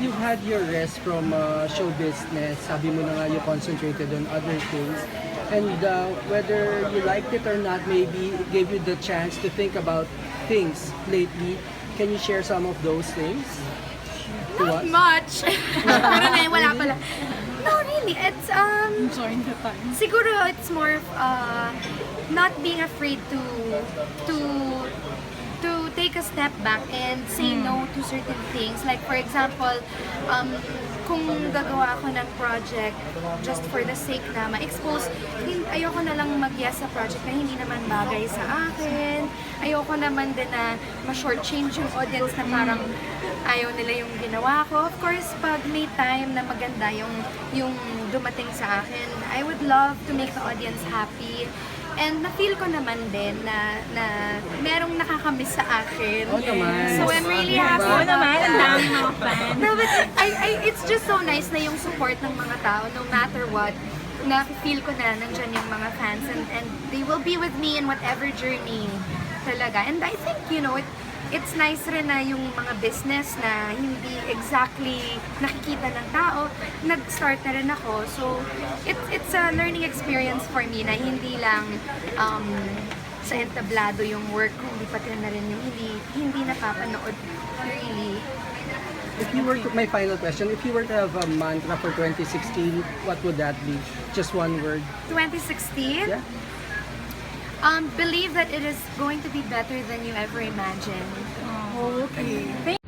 you've had your rest from show business, sabi mo na nga you concentrated on other things, and whether you liked it or not, maybe it gave you the chance to think about things lately. Can you share some of those things to Not us? much. Pero na, wala pala. No, really. It's, Enjoying the time. siguro it's more of not being afraid to take a step back and say no to certain things. Like for example, kung gagawa ako ng project just for the sake na ma-expose, ayoko na lang mag-yes sa project na hindi naman bagay sa akin. Ayoko naman din na ma-shortchange yung audience na parang ayaw nila yung ginawa ko. Of course, pag may time na maganda yung dumating sa akin, I would love to make the audience happy. And na-feel ko naman din na merong nakakamiss sa akin. Oo naman. So I'm really happy Oo about naman, ang that. dami mga fans. No, but it's just so nice na yung support ng mga tao, no matter what, na feel ko na nandyan yung mga fans and they will be with me in whatever journey talaga. And I think, it's nice rin na yung mga business na hindi exactly nakikita ng tao, nag-start na rin ako. So, it's a learning experience for me na hindi lang sa entablado yung work, kundi pati na rin yung hindi napapanood really. If you were to, my final question, if you were to have a mantra for 2016, what would that be? Just one word. 2016? Yeah. Believe that it is going to be better than you ever imagined. Okay.